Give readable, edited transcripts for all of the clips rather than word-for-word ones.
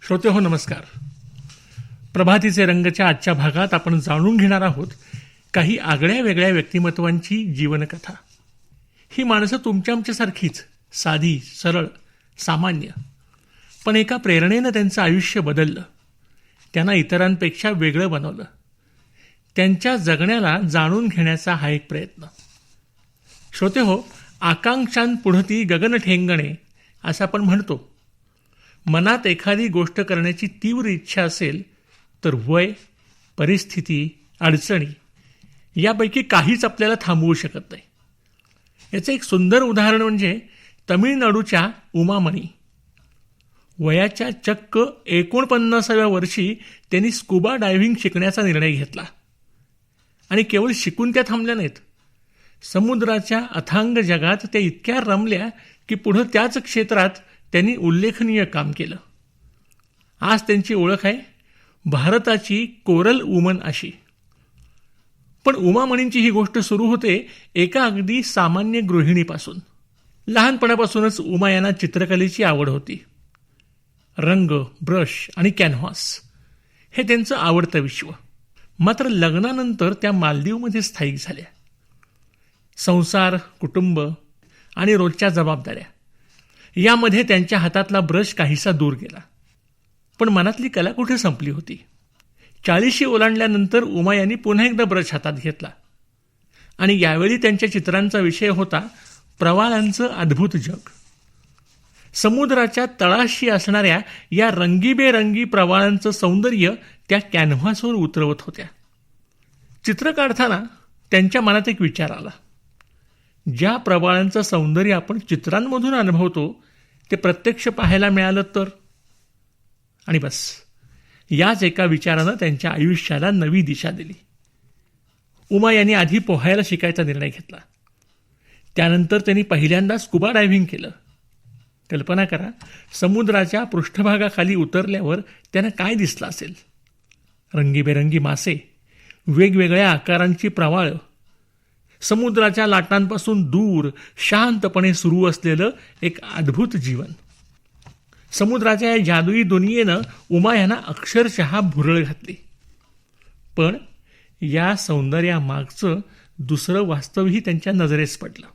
श्रोते हो नमस्कार. प्रभातीचे रंगच्या आजच्या भागात आपण जाणून घेणार आहोत काही आगळ्या वेगळ्या व्यक्तिमत्वांची जीवनकथा. ही माणसं तुमच्या आमच्यासारखीच साधी, सरळ, सामान्य, पण एका प्रेरणेनं त्यांचं आयुष्य बदललं. त्यांना इतरांपेक्षा वेगळं बनवलं. त्यांच्या जगण्याला जाणून घेण्याचा हा एक प्रयत्न. श्रोते हो, आकांक्षांपुढती गगन ठेंगणे असं आपण म्हणतो. मनात एखादी गोष्ट करण्याची तीव्र इच्छा असेल तर वय, परिस्थिती, अडचणी यापैकी काहीच आपल्याला थांबवू शकत नाही. याचं एक सुंदर उदाहरण म्हणजे तमिळनाडूच्या उमामणी. वयाच्या चक्क 49व्या वर्षी त्यांनी स्कुबा डायव्हिंग शिकण्याचा निर्णय घेतला. आणि केवळ शिकून त्या थांबल्या नाहीत. समुद्राच्या अथांग जगात त्या इतक्या रमल्या की पुढं त्याच क्षेत्रात त्यांनी उल्लेखनीय काम केलं. आज त्यांची ओळख आहे भारताची कोरल वुमन अशी. पण उमामणींची ही गोष्ट सुरू होते एका अगदी सामान्य गृहिणीपासून. लहानपणापासूनच उमा यांना चित्रकलेची आवड होती. रंग, ब्रश आणि कॅनव्हास हे त्यांचं आवडतं विश्व. मात्र लग्नानंतर त्या मालदीवमध्ये स्थायिक झाल्या. संसार, कुटुंब आणि रोजच्या जबाबदाऱ्या यामध्ये त्यांच्या हातातला ब्रश काहीसा दूर गेला. पण मनातली कला कुठे संपली होती. 40 ओलांडल्यानंतर उमा यांनी पुन्हा एकदा ब्रश हातात घेतला आणि यावेळी त्यांच्या चित्रांचा विषय होता प्रवाळांचं अद्भुत जग. समुद्राच्या तळाशी असणाऱ्या या रंगीबेरंगी प्रवाळांचं सौंदर्य त्या कॅनव्हासवर उतरवत होत्या. चित्र काढताना त्यांच्या मनात एक विचार आला. ज्या प्रवाळांचं सौंदर्य आपण चित्रांमधून अनुभवतो ते प्रत्यक्ष पाहायला मिळालं तर. आणि बस, याच एका विचारानं त्यांच्या आयुष्याला नवी दिशा दिली. उमा यांनी आधी पोहायला शिकायचा निर्णय घेतला. त्यानंतर त्यांनी पहिल्यांदा स्कुबा डायव्हिंग केलं. कल्पना करा, समुद्राच्या पृष्ठभागाखाली उतरल्यावर त्यांना काय दिसलं असेल. रंगीबेरंगी मासे, वेगवेगळ्या आकारांची प्रवाळं, समुद्राच्या लाटांपासून दूर शांतपणे सुरू असलेलं एक अद्भुत जीवन. समुद्राच्या या जादुई दुनियेनं उमा यांना अक्षरशः भुरळ घातली. पण या सौंदर्यामागचं दुसरं वास्तवही त्यांच्या नजरेस पडलं.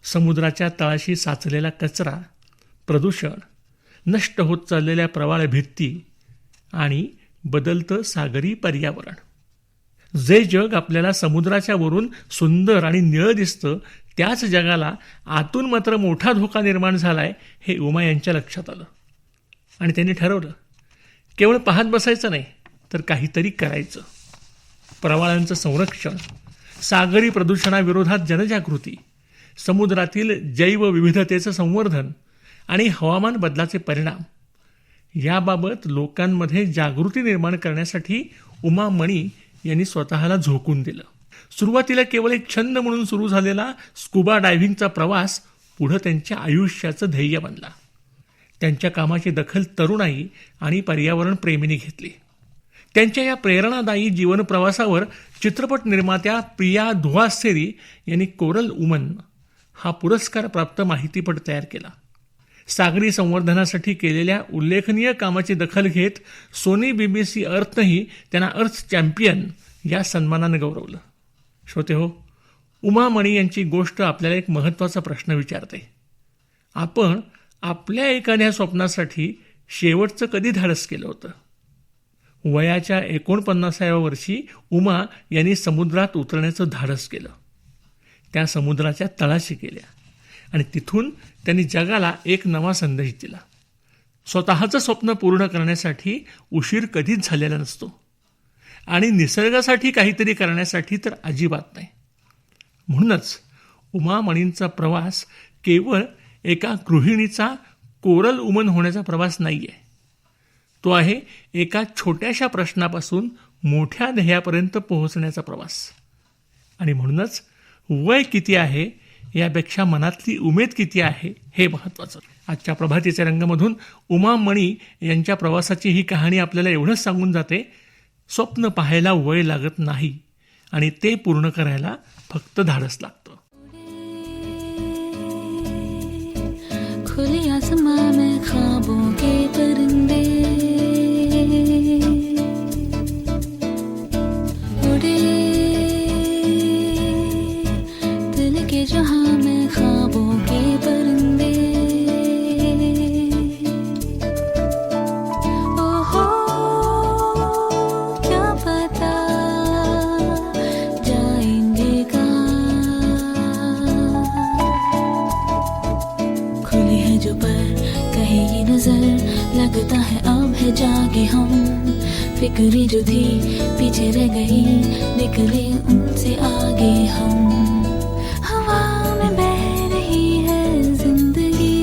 समुद्राच्या तळाशी साचलेला कचरा, प्रदूषण, नष्ट होत चाललेल्या प्रवाळ भित्ती आणि बदलतं सागरी पर्यावरण. जे जग आपल्याला समुद्राच्या वरून सुंदर आणि निळं दिसतं त्याच जगाला आतून मात्र मोठा धोका निर्माण झालाय हे उमा यांच्या लक्षात आलं. आणि त्यांनी ठरवलं केवळ पाहत बसायचं नाही तर काहीतरी करायचं. प्रवाळांचं संरक्षण, सागरी प्रदूषणाविरोधात जनजागृती, समुद्रातील जैवविविधतेचं संवर्धन आणि हवामान बदलाचे परिणाम याबाबत लोकांमध्ये जागृती निर्माण करण्यासाठी उमामणी यांनी स्वतःला झोकून दिलं. सुरुवातीला केवळ एक छंद म्हणून सुरू झालेला स्कुबा डायव्हिंगचा प्रवास पुढं त्यांच्या आयुष्याचं ध्येय बनला. त्यांच्या कामाची दखल तरुणाई आणि पर्यावरण प्रेमींनी घेतली. त्यांच्या या प्रेरणादायी जीवन प्रवासावर चित्रपट निर्मात्या प्रिया धुआसेरी यांनी कोरल वुमन हा पुरस्कारप्राप्त माहितीपट तयार केला. सागरी संवर्धनासाठी केलेल्या उल्लेखनीय कामाची दखल घेत सोनी BBC अर्थनंही त्यांना अर्थ चॅम्पियन या सन्मानानं गौरवलं. श्रोते हो, उमामणी यांची गोष्ट आपल्याला एक महत्त्वाचा प्रश्न विचारते. आपण आपल्या एखाद्या स्वप्नासाठी शेवटचं कधी धाडस केलं होतं? वयाच्या 49व्या वर्षी उमा यांनी समुद्रात उतरण्याचं धाडस केलं. त्या समुद्राच्या तळाशी गेल्या आणि तिथून त्यांनी जगाला एक नवा संदेश दिला. स्वतःचं स्वप्न पूर्ण करण्यासाठी उशीर कधीच झालेला नसतो आणि निसर्गासाठी काहीतरी करण्यासाठी तर अजिबात नाही. म्हणूनच उमामणींचा प्रवास केवळ एका गृहिणीचा कोरल वुमन होण्याचा प्रवास नाही आहे. तो आहे एका छोट्याशा प्रश्नापासून मोठ्या ध्येयापर्यंत पोहोचण्याचा प्रवास. आणि म्हणूनच वय किती आहे यापेक्षा मनातली उमेद किती आहे हे महत्त्वाचं. आजच्या प्रभातीचे रंगमधून उमामणी यांच्या प्रवासाची ही कहाणी आपल्याला एवढंच सांगून जाते, स्वप्न पाहायला वय लागत नाही आणि ते पूर्ण करायला फक्त धाडस लागतं. खुले आसमां में ख्वाबों के परिंदे लगता है अब है जागे हम, फिक्री जो थी पीछे रह गई, निकले उनसे आगे हम। हवा में बह रही है जिंदगी,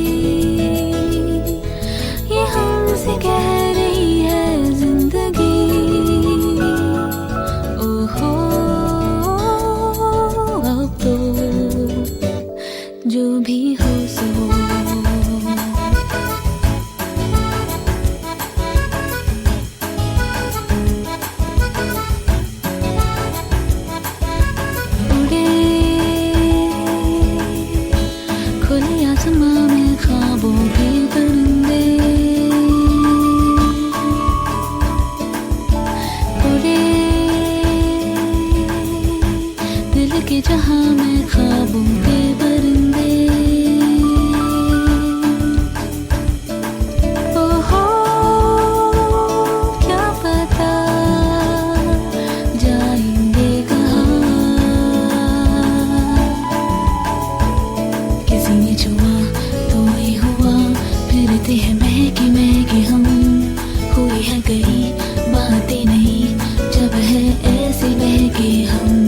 ये हमसे कह रही है जिंदगी। ओहो अब तो जो भी हो सो। जहाँ मैं ख्वाबों के परिंदे, ओहो क्या पता जाएंगे कहाँ। किसी ने छुआ तो ही हुआ, फिरते हैं महके महके हम, हुई है गई बातें नहीं जब है ऐसे बहके हम।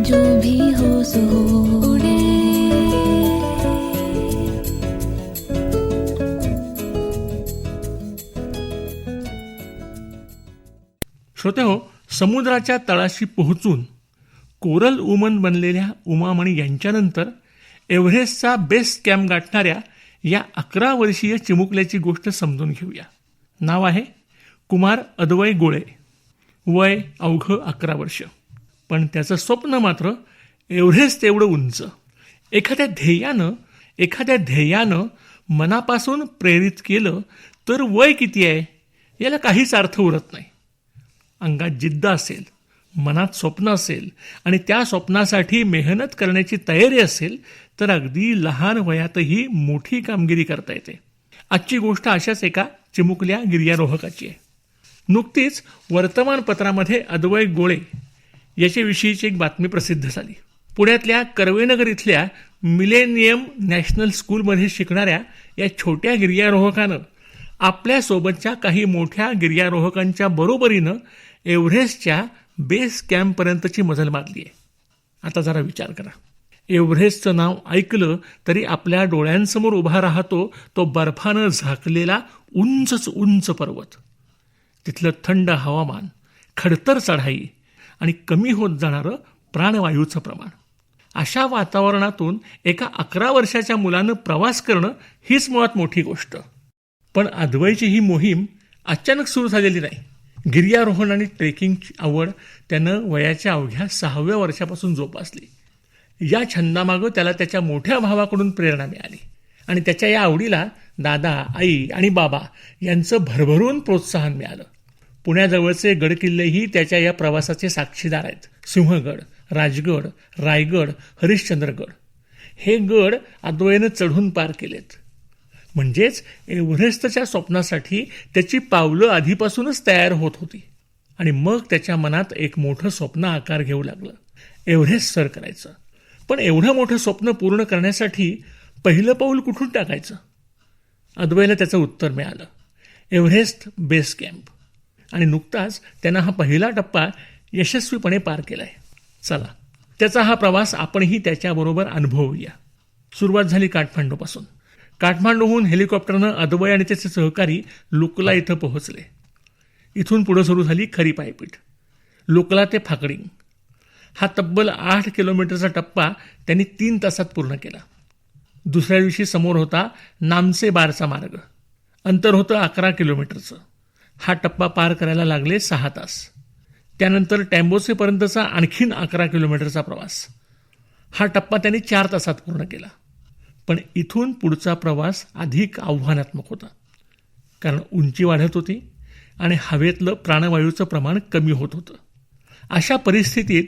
जो भी हो सो उड़े। श्रोते हो, समुद्राच्या तळाशी पोहोचून कोरल वुमन बनलेल्या उमामणी यांच्यानंतर एव्हरेस्टचा बेस कॅम्प गाठणाऱ्या या 11 वर्षीय चिमुकल्याची गोष्ट समजून घेऊया. नाव आहे कुमार अद्वय गोळे, वय अवघं 11 वर्ष. पण त्याचं स्वप्न मात्र एव्हरेस्ट एवढं उंच. एखाद्या ध्येयानं मनापासून प्रेरित केलं तर वय किती आहे याला काहीच अर्थ उरत नाही. अंगात जिद्द असेल, मनात स्वप्न असेल आणि त्या स्वप्नासाठी मेहनत करण्याची तयारी असेल तर अगदी लहान वयातही मोठी कामगिरी करता येते. आजची गोष्ट अशाच एका चिमुकल्या गिर्यारोहकाची आहे. नुकतीच वर्तमानपत्रामध्ये अद्वय गोळे याच्याविषयीची एक बातमी प्रसिद्ध झाली. पुण्यातल्या कर्वेनगर इथल्या मिलेनियम नॅशनल स्कूलमध्ये शिकणाऱ्या या छोट्या गिर्यारोहकानं आपल्यासोबतच्या काही मोठ्या गिर्यारोहकांच्या बरोबरीनं एव्हरेस्टच्या बेस कॅम्पपर्यंतची मजल मारली आहे. आता जरा विचार करा, एव्हरेस्टचं नाव ऐकलं तरी आपल्या डोळ्यांसमोर उभा राहतो तो बर्फानं झाकलेला उंच पर्वत, तिथलं थंड हवामान, खडतर चढाई आणि कमी होत जाणारं प्राणवायूचं प्रमाण. अशा वातावरणातून एका 11 वर्षाच्या मुलानं प्रवास करणं हीच मुळात मोठी गोष्ट. पण अद्वैची ही मोहीम अचानक सुरू झालेली नाही. गिर्यारोहण आणि ट्रेकिंगची आवड त्यानं वयाच्या अवघ्या 6व्या वर्षापासून जोपासली. या छंदामागं त्याला त्याच्या मोठ्या भावाकडून प्रेरणा मिळाली आणि त्याच्या या आवडीला दादा, आई आणि बाबा यांचं भरभरून प्रोत्साहन मिळालं. पुण्याजवळचे गडकिल्लेही त्याच्या या प्रवासाचे साक्षीदार आहेत. सिंहगड, राजगड, रायगड, हरिश्चंद्रगड हे गड अद्वैनं चढून पार केलेत. म्हणजेच एव्हरेस्टच्या स्वप्नासाठी त्याची पावलं आधीपासूनच तयार होत होती. आणि मग त्याच्या मनात एक मोठं स्वप्न आकार घेऊ लागलं, एव्हरेस्ट सर करायचं. पण एवढं मोठं स्वप्न पूर्ण करण्यासाठी पहिलं पाऊल कुठून टाकायचं? अद्वैला त्याचं उत्तर मिळालं, एव्हरेस्ट बेस कॅम्प. आणि नुकताच त्यानं हा पहिला टप्पा यशस्वीपणे पार केला आहे. चला, त्याचा हा प्रवास आपणही त्याच्याबरोबर अनुभवूया. सुरुवात झाली काठमांडूपासून. काठमांडूहून हेलिकॉप्टरनं अद्वै आणि त्याचे सहकारी लुकला इथं पोहोचले. इथून पुढं सुरू झाली खरी पायपीट, लुकला ते फाकडिंग. हा तब्बल 8 किलोमीटरचा टप्पा त्यांनी 3 तासात पूर्ण केला. दुसऱ्या दिवशी समोर होता नामसे बारचा मार्ग, अंतर होतं 11 किलोमीटरचं. हा टप्पा पार करायला लागले 6 तास. त्यानंतर टॅम्बोसेपर्यंतचा आणखीन 11 किलोमीटरचा प्रवास. हा टप्पा त्यांनी 4 तासात पूर्ण केला. पण इथून पुढचा प्रवास अधिक आव्हानात्मक होता, कारण उंची वाढत होती आणि हवेतलं प्राणवायूचं प्रमाण कमी होत होतं. अशा परिस्थितीत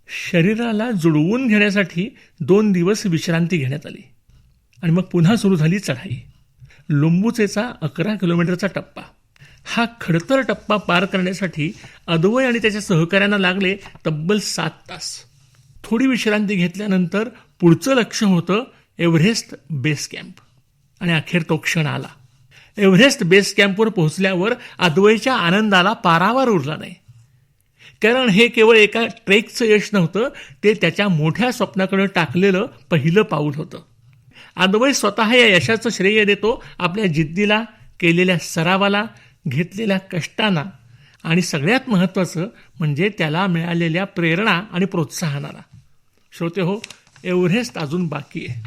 शरीराला जुळवून घेण्यासाठी 2 दिवस विश्रांती घेण्यात आली आणि मग पुन्हा सुरू झाली चढाई. लुंबुचेचा 11 किलोमीटरचा टप्पा. हा खडतर टप्पा पार करण्यासाठी अद्वै आणि त्याच्या सहकाऱ्यांना लागले तब्बल 7 तास. थोडी विश्रांती घेतल्यानंतर पुढचं लक्ष्य होतं एव्हरेस्ट बेस कॅम्प. आणि अखेर तो क्षण आला. एव्हरेस्ट बेस कॅम्पवर पोहोचल्यावर अद्वैच्या आनंदाला पारावार उरला नाही. कारण हे केवळ एका ट्रेकचं यश नव्हतं, ते त्याच्या मोठ्या स्वप्नाकडे टाकलेलं पहिलं पाऊल होतं. अद्वै स्वतः या यशाचं श्रेय देतो आपल्या जिद्दीला, केलेल्या सरावाला, घेतलेल्या कष्टांना आणि सगळ्यात महत्त्वाचं म्हणजे त्याला मिळालेल्या प्रेरणा आणि प्रोत्साहनाला. श्रोते हो, एव्हरेस्ट अजून बाकी आहे,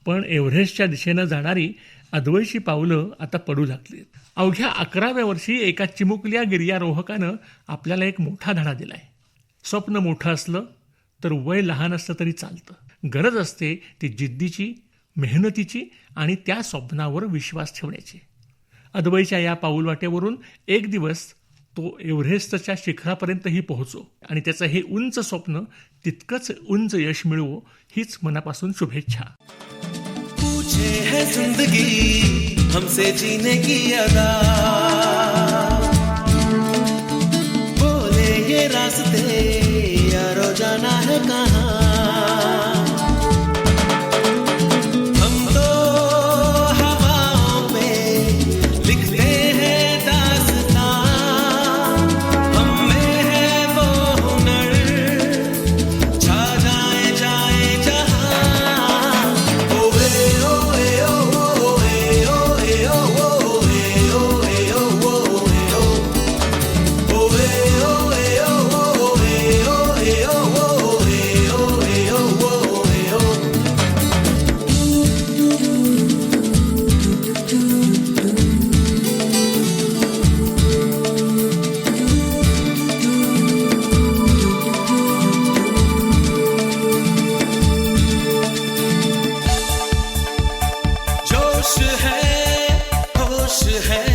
पण एव्हरेस्टच्या दिशेनं जाणारी अद्वैची पावलं आता पडू लागली. अवघ्या 11व्या वर्षी एका चिमुकल्या गिर्यारोहकानं आपल्याला एक मोठा धडा दिलाय. स्वप्न मोठं असलं तर वय लहान असलं तरी चालतं. गरज असते ती जिद्दीची, मेहनतीची आणि त्या स्वप्नावर विश्वास ठेवण्याची. अद्वैच्या या पाऊलवाटेवरून एक दिवस तो एव्हरेस्टच्या शिखरापर्यंतही पोहोचो आणि त्याचं हे उंच स्वप्न तितकंच उंच यश मिळवो, हीच मनापासून शुभेच्छा. पूछे है जिंदगी हमसे जीने की अदा, बोले ये रास्ते यारो जाना है कहाँ. हम तो हवाओं पे लिखते हैं दास्तां, हम में है वो हुनर छा जाए जाए जहाँ. ओए ओए ओए ओए ओए ओए जोश है, होश है,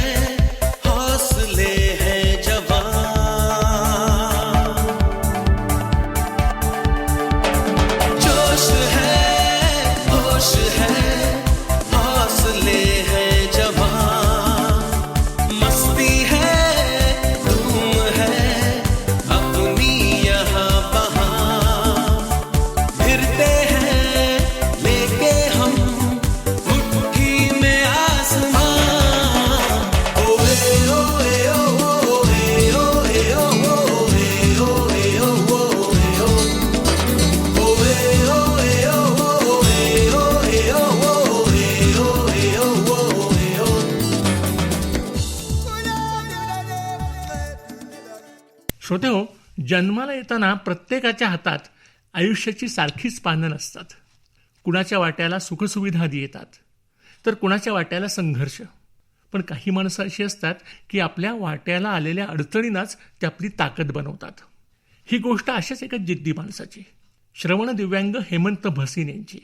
हौसले हैं जवान. जोश है, होश है, हौसले हैं जवान. मस्ती है, धूम है, अपनी यहाँ बहार. फिरते हैं लेके हम मुट्ठी में आसमां. ओए ओए ओए ओए ओए ओए ओए श्रोते हो, जन्माला येताना प्रत्येकाच्या हातात आयुष्याची सारखीच पानं नसतात. कुणाच्या वाट्याला सुखसुविधा आधी येतात, तर कुणाच्या वाट्याला संघर्ष. पण काही माणसं अशी असतात की आपल्या वाट्याला आलेल्या अडचणींनाच ते आपली ताकद बनवतात. ही गोष्ट अशाच एका जिद्दी माणसाची, श्रवण दिव्यांग हेमंत भसीन यांची.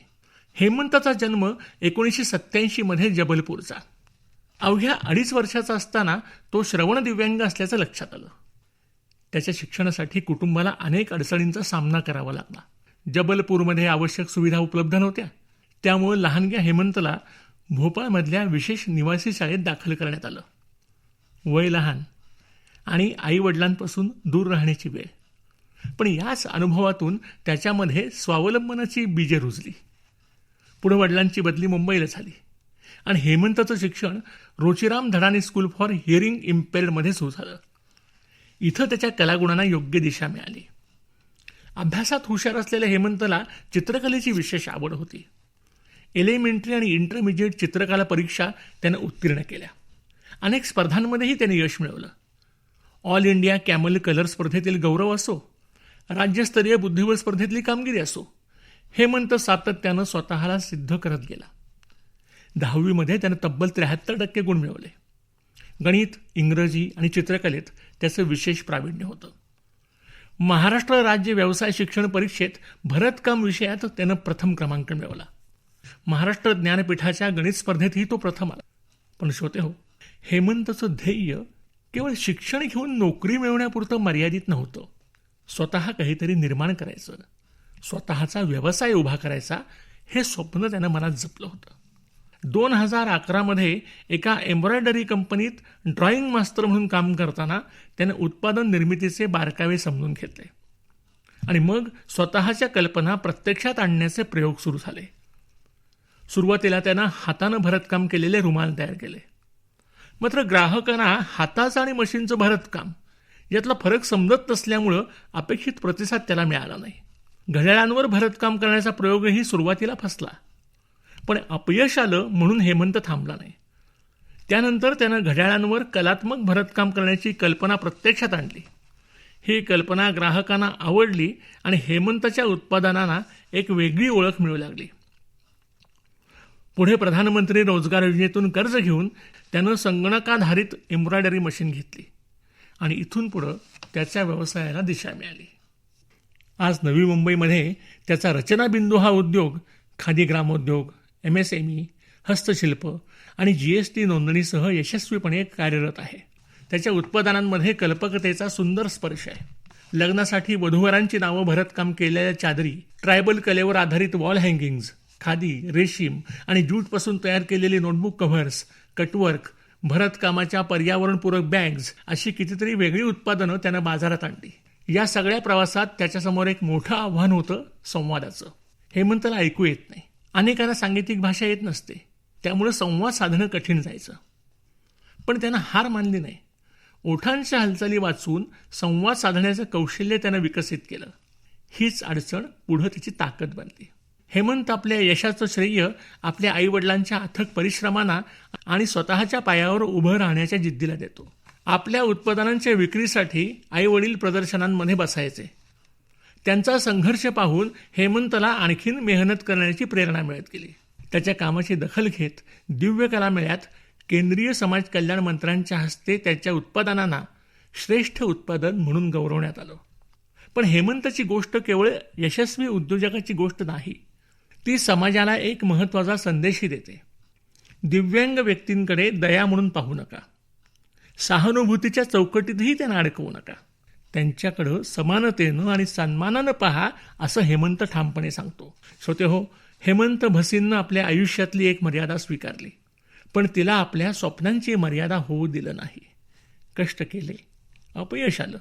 हेमंतचा जन्म 1987 मध्ये जबलपूरचा. अवघ्या 2.5 वर्षाचा असताना तो श्रवण दिव्यांग असल्याचं लक्षात आलं. त्याच्या शिक्षणासाठी कुटुंबाला अनेक अडचणींचा सामना करावा लागला. जबलपूरमध्ये आवश्यक सुविधा उपलब्ध नव्हत्या, त्यामुळे लहानग्या हेमंतला भोपाळमधल्या विशेष निवासी शाळेत दाखल करण्यात आलं. वय लहान आणि आईवडिलांपासून दूर राहण्याची वेळ. पण याच अनुभवातून त्याच्यामध्ये स्वावलंबनाची बीजे रुजली. पुढे वडिलांची बदली मुंबईला झाली आणि हेमंतचं शिक्षण रोचीराम धडानी स्कूल फॉर हिअरिंग इम्पेअर्डमध्ये सुरू झालं. इथं त्याच्या कलागुणांना योग्य दिशा मिळाली. अभ्यासात हुशार असलेल्या हेमंतला चित्रकलेची विशेष आवड होती. एलिमेंटरी आणि इंटरमिजिएट चित्रकला परीक्षा त्यानं उत्तीर्ण केल्या. अनेक स्पर्धांमध्येही त्याने यश मिळवलं. ऑल इंडिया कॅमल कलर स्पर्धेतील गौरव असो, राज्यस्तरीय बुद्धिबळ स्पर्धेतली कामगिरी असो, हेमंत सातत्यानं स्वतःला सिद्ध करत गेला. 10वीमध्ये त्यानं तब्बल 73% गुण मिळवले. गणित, इंग्रजी आणि चित्रकलेत त्याचं विशेष प्रावीण्य होतं. महाराष्ट्र राज्य व्यवसाय शिक्षण परीक्षेत भरतकाम विषयात त्यानं प्रथम क्रमांक मिळवला. महाराष्ट्र ज्ञानपीठाच्या गणित स्पर्धेतही तो प्रथम आला. पण श्रोते हो, हेमंतचं ध्येय केवळ शिक्षण घेऊन नोकरी मिळवण्यापुरतं मर्यादित नव्हतं. स्वतः काहीतरी निर्माण करायचं, स्वतःचा व्यवसाय उभा करायचा, हे स्वप्न त्यानं मनात जपलं होतं. 2011 एका एम्ब्रॉयडरी कंपनीत ड्रॉइंग मास्टर म्हणून काम करताना त्यानं उत्पादन निर्मितीचे बारकावे समजून घेतले आणि मग स्वतःच्या कल्पना प्रत्यक्षात आणण्याचे प्रयोग सुरू झाले. सुरुवातीला त्यानं हातानं भरतकाम केलेले रुमाल तयार केले. मात्र ग्राहकांना हाताचं आणि मशीनचं भरतकाम यातला फरक समजत नसल्यामुळं अपेक्षित प्रतिसाद त्याला मिळाला नाही. घड्याळांवर भरतकाम करण्याचा प्रयोगही सुरुवातीला फसला, पण अपयश आलं म्हणून हेमंत थांबला नाही. त्यानंतर त्यानं घड्याळांवर कलात्मक भरतकाम करण्याची कल्पना प्रत्यक्षात आणली. ही कल्पना ग्राहकांना आवडली आणि हेमंतच्या उत्पादनांना एक वेगळी ओळख मिळू लागली. पुढे प्रधानमंत्री रोजगार योजनेतून कर्ज घेऊन त्यानं संगणकाधारित एम्ब्रॉयडरी मशीन घेतली आणि इथून पुढं त्याच्या व्यवसायाला दिशा मिळाली. आज नवी मुंबईमध्ये त्याचा रचनाबिंदू हा उद्योग खादी ग्रामोद्योग, MSME, हस्तशिल्प आणि GST नोंदणीसह यशस्वीपणे कार्यरत आहे. त्याच्या उत्पादनांमध्ये कल्पकतेचा सुंदर स्पर्श आहे. लग्नासाठी वधूवरांची नावं भरतकाम केलेल्या चादरी, ट्रायबल कलेवर आधारित वॉल हँगिंग्ज, खादी, रेशीम आणि ज्यूटपासून तयार केलेली नोटबुक कव्हर्स, कटवर्क, भरतकामाच्या पर्यावरणपूरक बॅग्स अशी कितीतरी वेगळी उत्पादनं त्यानं बाजारात आणली. या सगळ्या प्रवासात त्याच्यासमोर एक मोठं आव्हान होतं, संवादाचं. हेमंतला ऐकू येत नाही, अनेकांना सांगीतिक भाषा येत नसते, त्यामुळे संवाद साधणं कठीण जायचं. पण त्यानं हार मानली नाही. ओठांच्या हालचाली वाचून संवाद साधण्याचं कौशल्य त्यानं विकसित केलं. हीच अडचण पुढं त्याची ताकद बनली. हेमंत आपल्या यशाचं श्रेय आपल्या आईवडिलांच्या अथक परिश्रमांना आणि स्वतःच्या पायावर उभं राहण्याच्या जिद्दीला देतो. आपल्या उत्पादनांच्या विक्रीसाठी आईवडील प्रदर्शनांमध्ये बसायचे. त्यांचा संघर्ष पाहून हेमंतला आणखीन मेहनत करण्याची प्रेरणा मिळत गेली. त्याच्या कामाची दखल घेत दिव्य कला मेळ्यात केंद्रीय समाज कल्याण मंत्र्यांच्या हस्ते त्याच्या उत्पादनांना श्रेष्ठ उत्पादन म्हणून गौरवण्यात आलं. पण हेमंतची गोष्ट केवळ यशस्वी उद्योजकाची गोष्ट नाही, ती समाजाला एक महत्त्वाचा संदेशही देते. दिव्यांग व्यक्तींकडे दया म्हणून पाहू नका, सहानुभूतीच्या चौकटीतही त्यांना अडकवू नका, त्यांच्याकडं समानतेनं आणि सन्मानानं पहा, असं हेमंत ठामपणे सांगतो. श्रोतेहो, हेमंत भसींनं आपल्या आयुष्यातली एक मर्यादा स्वीकारली, पण तिला आपल्या स्वप्नांची मर्यादा होऊ दिलं नाही. कष्ट केले, अपयश आलं,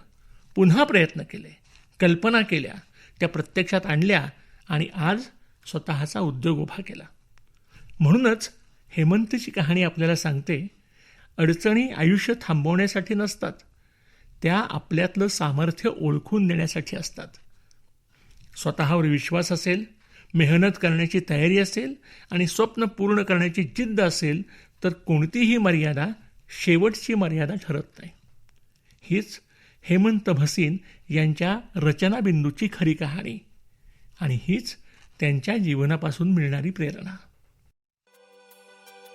पुन्हा प्रयत्न केले, कल्पना केल्या, त्या प्रत्यक्षात आणल्या आणि आज स्वतःचा उद्योग उभा केला. म्हणूनच हेमंतची कहाणी आपल्याला सांगते, अडचणी आयुष्य थांबवण्यासाठी नसतात, त्या आपल्यातलं सामर्थ्य ओळखून देण्यासाठी असतात. स्वतःवर विश्वास असेल, मेहनत करण्याची तयारी असेल आणि स्वप्न पूर्ण करण्याची जिद्द असेल तर कोणतीही मर्यादा शेवटची मर्यादा ठरत नाही. हीच हेमंत भसीन यांच्या रचनाबिंदूची खरी कहाणी आणि हीच त्यांच्या जीवनापासून मिळणारी प्रेरणा.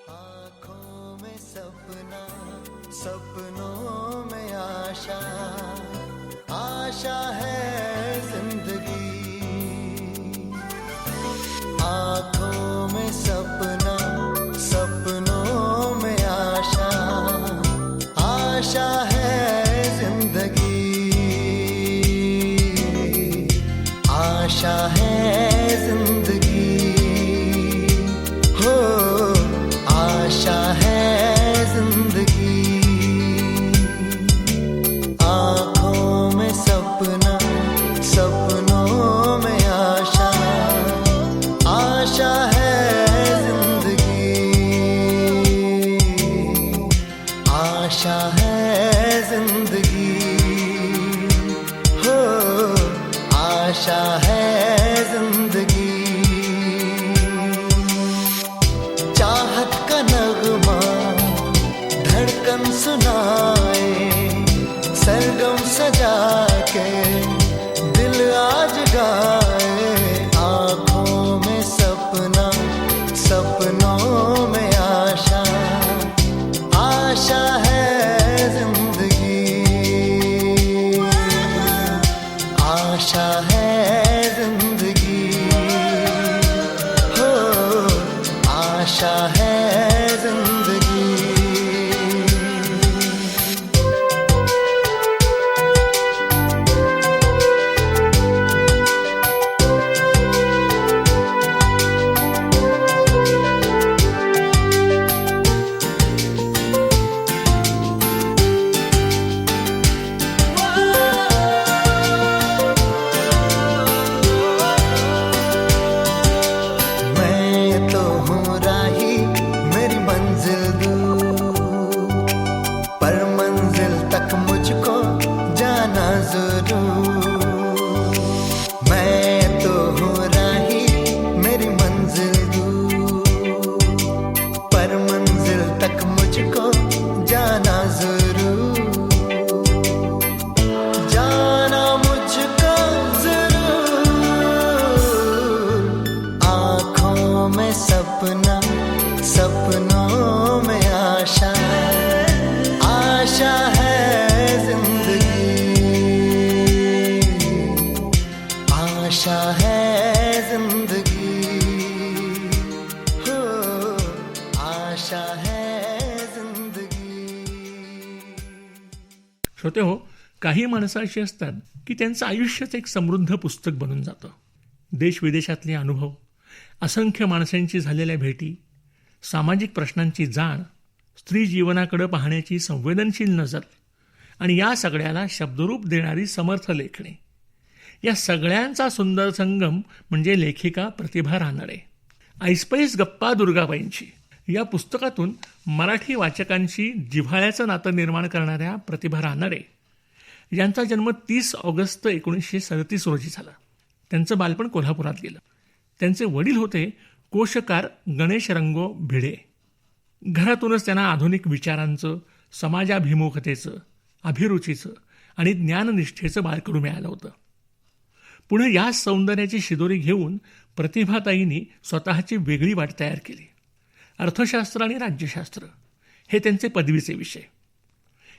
आँखों में सपना, सपनों में आशा, आशा है जिंदगी. आँखों में सपना, सपनों में आशा, आशा है जिंदगी. आशा है जिंदगी, हो आशा है जिंदगी. आँखों में सपना, सपनों में आशा, आशा है जिंदगी. आशा है जिंदगी, हो आशा है जिंदगी. श्रोते हो, काही माणसं अशी असतात की त्यांचं आयुष्यच एक समृद्ध पुस्तक बनून जातं. देश विदेशातले अनुभव, असंख्य माणसांची झालेल्या भेटी, सामाजिक प्रश्नांची जाण, स्त्री जीवनाकडे पाहण्याची संवेदनशील नजर आणि या सगळ्याला शब्दरूप देणारी समर्थ लेखणी, या सगळ्यांचा सुंदर संगम म्हणजे लेखिका प्रतिभा रानडे. ऐसपैस गप्पा दुर्गाबाईंची या पुस्तकातून मराठी वाचकांशी जिव्हाळ्याचं नातं निर्माण करणाऱ्या प्रतिभा रानडे यांचा जन्म 30 ऑगस्ट 1937 रोजी झाला. त्यांचं बालपण कोल्हापुरात गेलं. त्यांचे वडील होते कोशकार गणेश रंगो भिडे. घरातूनच त्यांना आधुनिक विचारांचं, समाजाभिमुखतेचं, अभिरुचीचं आणि ज्ञाननिष्ठेचं बाळकडू मिळालं होतं. पुढे या सौंदर्याची शिदोरी घेऊन प्रतिभाताईंनी स्वतःची वेगळी वाट तयार केली. अर्थशास्त्र आणि राज्यशास्त्र हे त्यांचे पदवीचे विषय.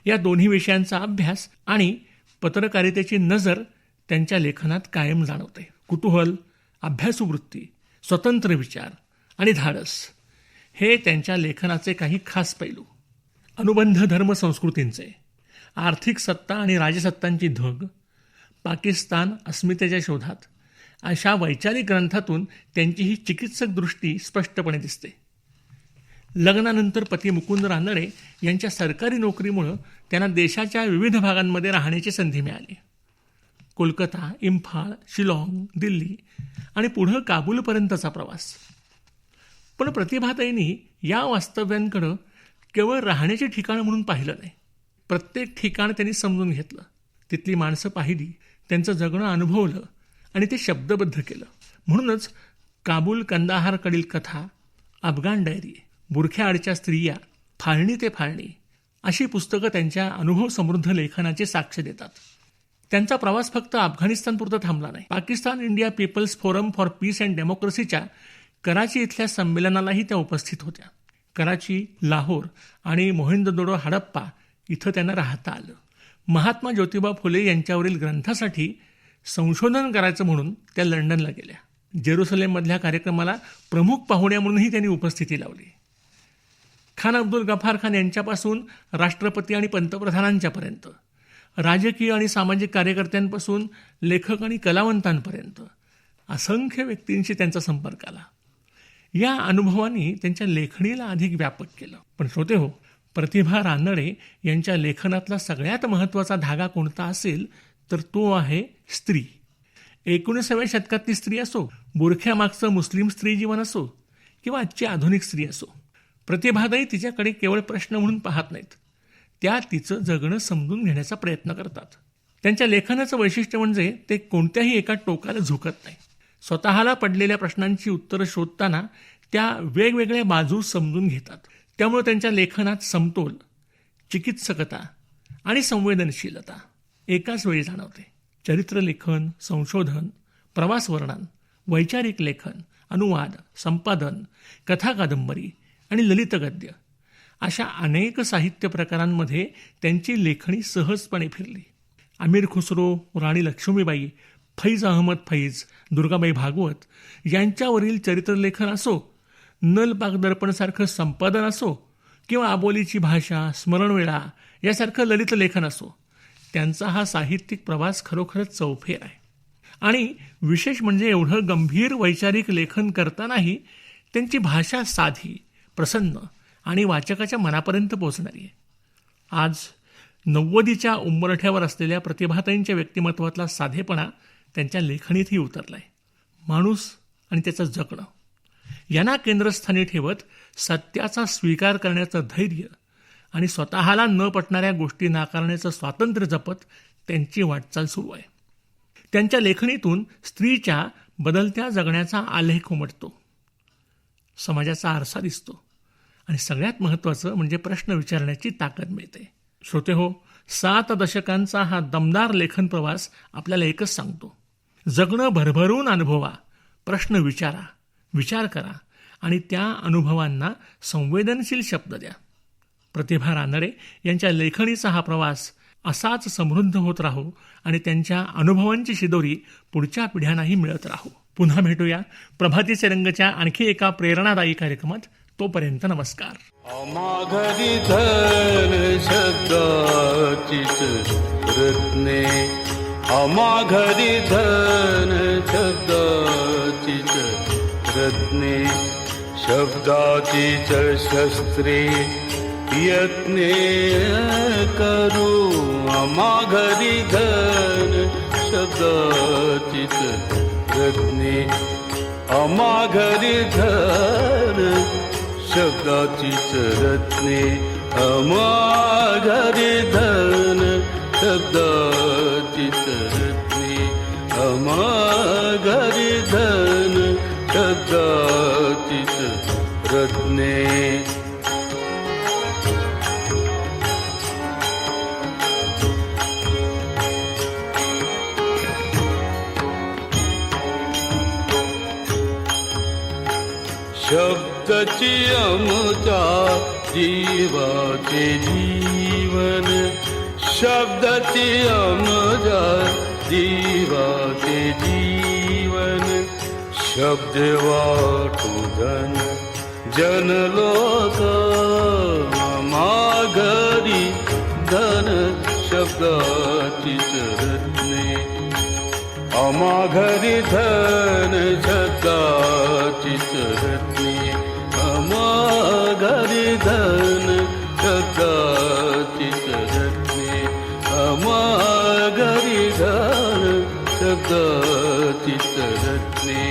या दोन्ही विषयांचा अभ्यास आणि पत्रकारितेची नजर त्यांच्या लेखनात कायम जाणवते. कुतूहल, अभ्यासू वृत्ती, स्वतंत्र विचार आणि धाडस हे त्यांच्या लेखनाचे काही खास पैलू. अनुबंध धर्म संस्कृतींचे, आर्थिक सत्ता आणि राजसत्तांची धग, पाकिस्तान अस्मितेच्या शोधात अशा वैचारिक ग्रंथातून त्यांची ही चिकित्सक दृष्टी स्पष्टपणे दिसते. लग्नानंतर पती मुकुंद रानडे यांच्या सरकारी नोकरीमुळं त्यांना देशाच्या विविध भागांमध्ये राहण्याची संधी मिळाली. कोलकाता, इम्फाळ, शिलाँग, दिल्ली आणि पुढं काबूलपर्यंतचा प्रवास. पण प्रतिभाताईंनी या वास्तव्यांकडं केवळ राहण्याची ठिकाणं म्हणून पाहिलं नाही. प्रत्येक ठिकाण त्यांनी समजून घेतलं, तिथली माणसं पाहिली, त्यांचं जगणं अनुभवलं आणि ते शब्दबद्ध केलं. म्हणूनच काबूल कंदाहारकडील कथा, अफगाण डायरी, बुरख्याआडच्या स्त्रिया, फाळणी ते फाळणी अशी पुस्तकं त्यांच्या अनुभव समृद्ध लेखनाची साक्ष देतात. त्यांचा प्रवास फक्त अफगाणिस्तानपुरता थांबला नाही. Pakistan India People's Forum for Peace and डेमोक्रेसीच्या कराची इथल्या संमेलनालाही त्या उपस्थित होत्या. कराची, लाहोर आणि मोहिंदोदडो हडप्पा इथं त्यांना राहता आलं. महात्मा ज्योतिबा फुले यांच्यावरील ग्रंथासाठी संशोधन करायचं म्हणून त्या लंडनला गेल्या. जेरुसलेममधल्या कार्यक्रमाला प्रमुख पाहुण्या म्हणूनही त्यांनी उपस्थिती लावली. खान अब्दुल गफार खान यांच्यापासून राष्ट्रपती आणि पंतप्रधानांच्यापर्यंत, राजकीय आणि सामाजिक कार्यकर्त्यांपासून लेखक आणि कलावंतांपर्यंत असंख्य व्यक्तींशी त्यांचा संपर्क आला. या अनुभवांनी त्यांच्या लेखणीला अधिक व्यापक केलं. पण श्रोते हो, प्रतिभा रानडे यांच्या लेखनातला सगळ्यात महत्त्वाचा धागा कोणता असेल तर तो आहे स्त्री. 19व्या शतकातली स्त्री असो, बुरख्यामागचं मुस्लिम स्त्री जीवन असो किंवा आजची आधुनिक स्त्री असो, प्रतिभाताई तिच्याकडे केवळ प्रश्न म्हणून पाहत नाहीत. त्या तिचं जगणं समजून घेण्याचा प्रयत्न करतात. त्यांच्या लेखनाचं वैशिष्ट्य म्हणजे ते कोणत्याही एका टोकाला झुकत नाही. स्वतःला पडलेल्या प्रश्नांची उत्तरं शोधताना त्या वेगवेगळ्या बाजू समजून घेतात. त्यामुळे त्यांच्या लेखनात समतोल, चिकित्सकता आणि संवेदनशीलता एकाच वेळी जाणवते. चरित्रलेखन, संशोधन, प्रवासवर्णन, वैचारिक लेखन, अनुवाद, संपादन, कथा कादंबरी आणि ललित गद्य अशा अनेक साहित्य प्रकारांमध्ये त्यांची लेखणी सहजपणे फिरली. अमीर खुसरो, राणी लक्ष्मीबाई, फैज अहमद फैज, दुर्गाबाई भागवत यांच्यावरील चरित्रलेखन असो, नलपाक दर्पणसारखं संपादन असो किंवा आबोलीची भाषा, स्मरणवेळा यासारखं ललित लेखन असो, त्यांचा हा साहित्यिक प्रवास खरोखरच चौफेर आहे. आणि विशेष म्हणजे एवढं गंभीर वैचारिक लेखन करतानाही त्यांची भाषा साधी, प्रसन्न आणि वाचकाच्या मनापर्यंत पोहोचणारी आहे. आज 90च्या उंबरठ्यावर असलेल्या प्रतिभाताईंच्या व्यक्तिमत्वातला साधेपणा त्यांच्या लेखणीतही उतरलाय. माणूस आणि त्याचं जगणं यांना केंद्रस्थानी ठेवत सत्याचा स्वीकार करण्याचं धैर्य आणि स्वतःला न पटणाऱ्या गोष्टी नाकारण्याचं स्वातंत्र्य जपत त्यांची वाटचाल सुरू आहे. त्यांच्या लेखणीतून स्त्रीच्या बदलत्या जगण्याचा आलेख उमटतो, समाजाचा आरसा दिसतो आणि सगळ्यात महत्त्वाचं म्हणजे प्रश्न विचारण्याची ताकद मिळते. श्रोते हो, 7 दशकांचा हा दमदार लेखन प्रवास आपल्याला एकच सांगतो: जगणं भरभरून अनुभवा, प्रश्न विचारा, विचार करा आणि त्या अनुभवांना संवेदनशील शब्द द्या. प्रतिभा रानडे यांच्या लेखणीचा हा प्रवास असाच समृद्ध होत राहो आणि त्यांच्या अनुभवांची शिदोरी पुढच्या पिढ्यांनाही मिळत राहो. पुन्हा भेटूया प्रभातीचे रंगच्या आणखी एका प्रेरणादायी कार्यक्रमात. तोपर्यंत नमस्कार. घरी धन शब्दाचीच रत्ने, घरी धन शब्दाचीच रत्ने, शब्दाचीच शस्त्रे यत्ने करू. घरी धन शब्दाचीच रत्ने, घरी धन शब्दाचीच रत्ने, घरी धन शब्दाचीच रत्ने, घरी धन शब्दाचीच रत्ने. शब्दाची आमच्या जीवाचे जीवन, शब्दाची आमच्या जीवाचे जीवन, शब्द वाटू धन जन लोक, घरी धन शब्दाचीच रत्ने, घरी धन शब्दाचीच रत्ने, घरी धन शब्दाचीच रत्ने, घरी धन शब्दाचीच रत्ने,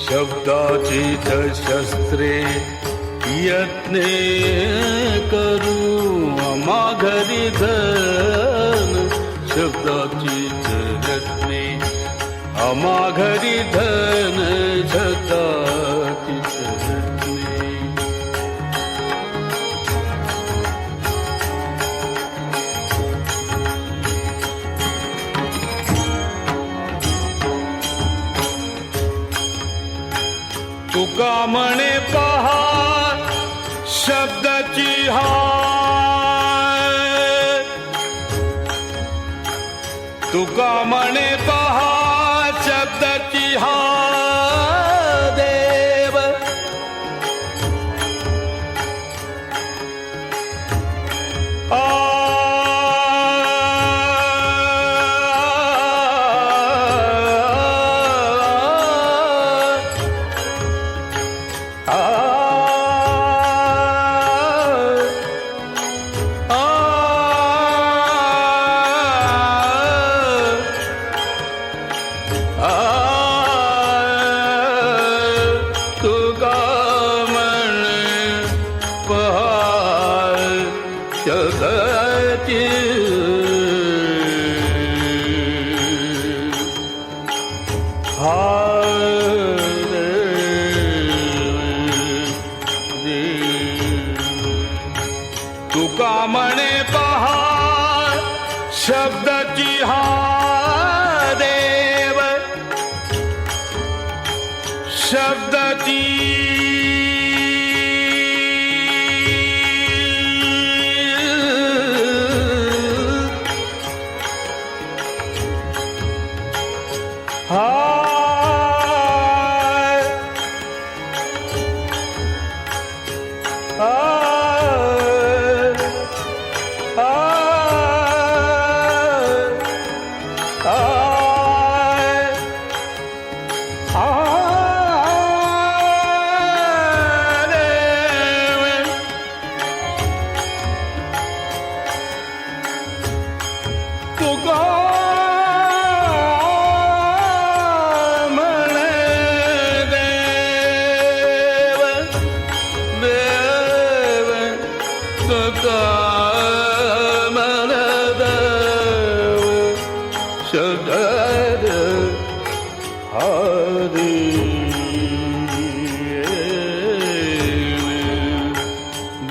शब्दाचीच शस्त्रे यत्ने करू. घरी धन शब्दाचीच रत्ने, घरी धन शब्दाचीच रत्ने. तुका म्हणे पहा शब्दाची हाय, तुका म्हणे पहा शब्दाची हाय देव, तुका म्हणे पहा शब्दाची हाय देव, शब्दाची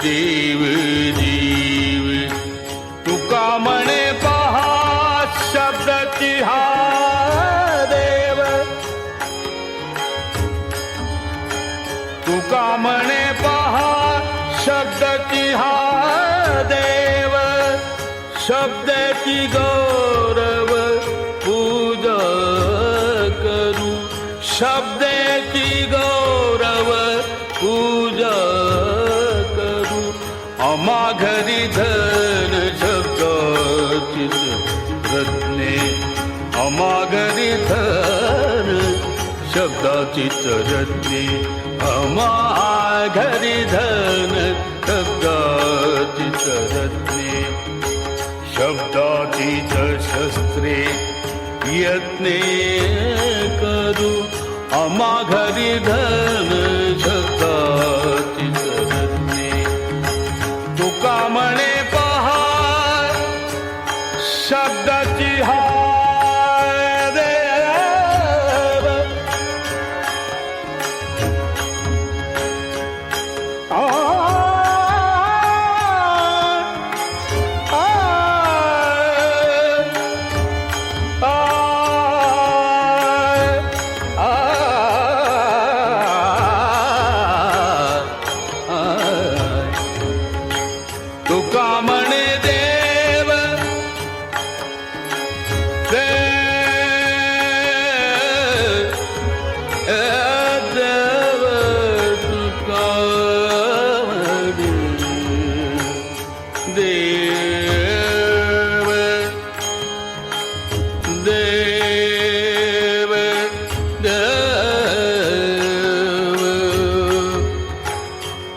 देव जीव तुका म्हणे पहा शब्दाची हाय देव, तुका म्हणे पहा शब्दाची हाय देव, शब्दाची गौरव पूजा करू, शब्दाची गौरव पूजा करू आम्हा घरी धन शब्दाचीच रत्ने आम्हा घरी धन शब्दाचीच रत्ने आम्हा घरी धन शब्दाचीच रत्ने शब्दाचीच शस्त्रे यत्ने करू आम्हा घरी धन शब्दाचीच रत्ने तुका म्हणे पहा शब्दाची हाय देव तुका म्हणे देव देव तुका म्हणे देव देव देव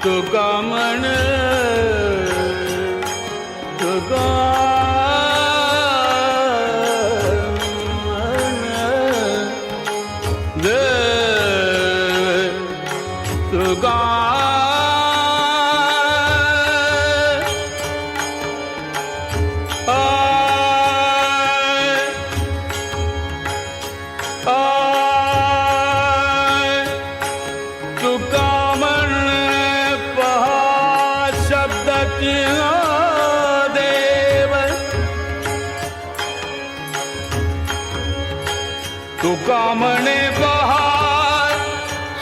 तुका म्हणे तुका तुका तुका म्हणे पहा शब्दाची देव तुका म्हणे पहा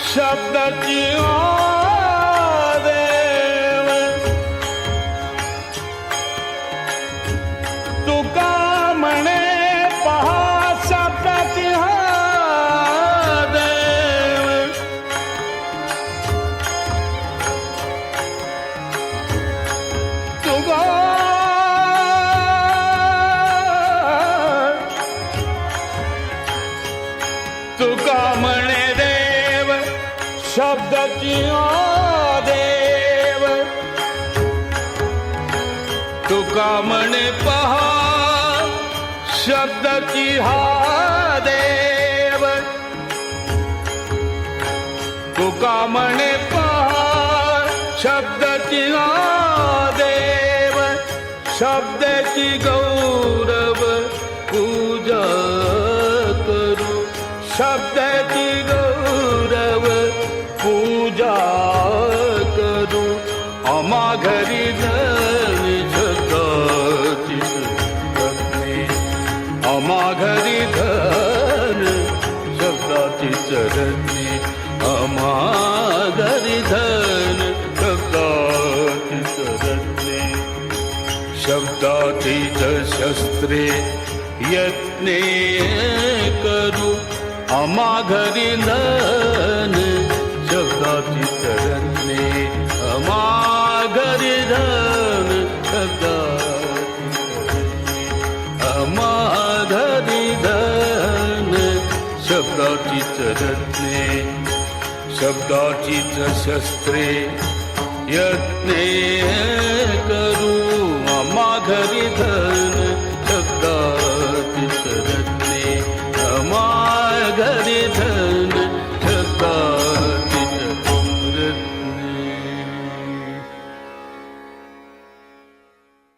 शब्दाची देव तुका म्हणे पहा शब्दाची देव तुका तुका म्हणे देव शब्दाची देव तुका म्हणे पहा शब्दाची हा देव तुका म्हणे पहा शब्दाची हा देव शब्दाची गौरव पूजा करू शब्दाची गौरव पूजा करू आम्हा घरी धन शब्दाचीच रत्ने आम्हा घरी धन शब्दाचीच रत्ने आम्हा घरी धन शब्दाचीच रत्ने शब्दाचीच शस्त्रे यत्ने करू आम्हा घरी धन शब्दाचीच रत्ने आम्हा घरी धन शब्दाचीच रत्ने आम्हा घरी धन शब्दाचीच रत्ने शब्दाचीच शस्त्रे यत्ने करू आम्हा घरी धन